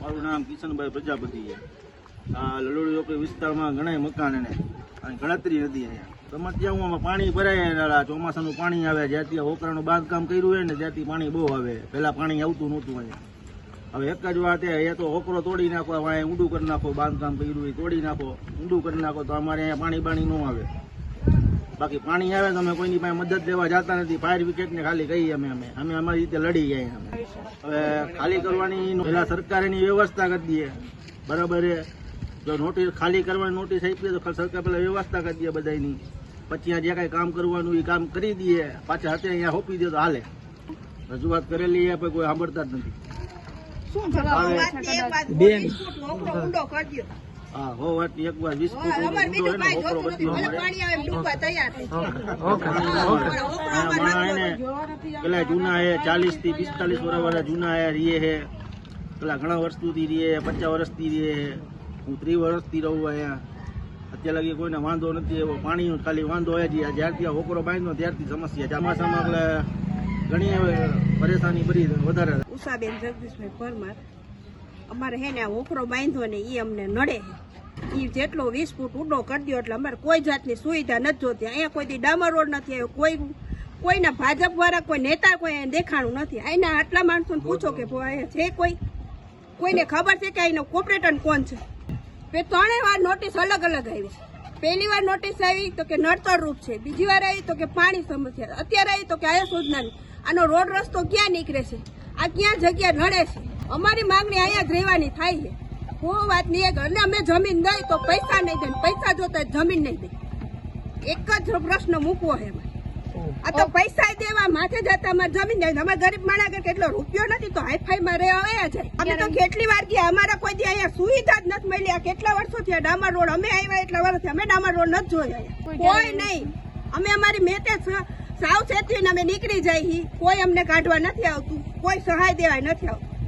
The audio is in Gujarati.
મારું નામ કિશનભાઈ પ્રજાપતિ છે। આ લલોડી ચોકડી વિસ્તારમાં ઘણા મકાન અને ગણતરી નથી અહીંયા। સમસ્યાઓમાં પાણી ભરાય, ચોમાસાનું પાણી આવે, જ્યાંથી ઓકરાનું બાંધકામ કર્યું હોય ને ત્યાંથી પાણી બહુ આવે। પહેલા પાણી આવતું નહોતું અહીંયા। હવે એક જ વાત એ તો ઓકરો તોડી નાખો, અહીંયા ઊંડું કરી નાખો, બાંધકામ કર્યું હોય તોડી નાખો, ઊંડું કરી નાખો તો અમારે અહીંયા પાણી ન આવે। બાકી પાણી આવે તો અમે કોઈની પાસે મદદ લેવા જતા નથી। ફાયર બ્રિગેડને ખાલી કહીએ અમે અમારી રીતે લડી જાય। હવે ખાલી કરવાની પહેલા સરકાર એની વ્યવસ્થા કરી દઈએ, બરાબર છે। જો નોટિસ ખાલી કરવાની નોટિસ આપીએ તો સરકાર પહેલા વ્યવસ્થા કરી દે બધાની, પછી જે કાંઈ કામ કરવાનું એ કામ કરી દઈએ, પાછા હાથે અહીંયા સોંપી દે તો હાલે। રજૂઆત કરેલી પણ કોઈ સાંભળતા જ નથી। હા, હો વાત એક વાર 20 ફૂટ પેલા જૂના હે 40 થી 45 વર્ષ જૂના હે, રીએ હે, પેલા ઘણા વર્ષથી રીએ, 50 વર્ષથી રીએ હે। હું 30 વર્ષથી રહું અહીંયા। અત્યારે લગી કોઈને વાંધો નથી એવો, પાણીનો ખાલી વાંધો હોય છે। જ્યારથી ઓકરો બાંધ્યો ત્યારથી સમસ્યા। ચોમાસામાં એટલે ઘણી પરેશાની બધી વધારે। ઉષાબેન જગદીશભાઈ પરમાર, અમારે હે ને આ ઓકરો બાંધ્યો ને એ અમને નડે છે। એ જેટલો 20 ફૂટ ઊંડો કરી દો એટલે અમારે કોઈ જાતની સુવિધા નથી જોતી। અહીંયા કોઈ ડામર રોડ નથી આવ્યો, કોઈના ભાજપ વાળા કોઈ નેતા કોઈ દેખાણું નથી। અહીંના આટલા માણસોને પૂછો કે છે કોઈને ખબર છે કે અહીંનો કોર્પોરેટર કોણ છે? ત્રણેય વાર નોટિસ અલગ અલગ આવી છે। પહેલી વાર નોટિસ આવી તો કે નડતર રૂપ છે, બીજી વાર આવી તો કે પાણી સમસ્યા, અત્યારે આવી તો કે આયા યોજનાની। આનો રોડ રસ્તો ક્યાં નીકળે છે? આ ક્યાં જગ્યા નડે છે? અમારી માંગણી અહીંયા જ રહેવાની થાય છે। કોઈ વાત નહીં, એટલે અમે જમીન દઈ તો પૈસા નહીં દે, પૈસા જોતા જમીન નહીં દે। એક જ પ્રશ્ન મૂકવો છે આ તો પૈસા દેવા માથે જતા અમારે જમીન જાય। અમારે ગરીબ માણસ કેટલો રૂપિયો નથી તો હાઈફાઈ માં રહેવા આવ્યા જાય। અમે તો કેટલી વાર ગયા, અમારા કોઈ દી અહીંયા સુવિધા જ નથી મળી। આ કેટલા વર્ષો થયા ડામર રોડ અમે આવ્યા એટલા વર્ષથી અમે ડામર રોડ નથી જોયા, કોઈ નહીં। અમે અમારી મેતે સાવચેતી અમે નીકળી જાય, કોઈ અમને કાઢવા નથી આવતું, કોઈ સહાય દેવાય નથી આવતું।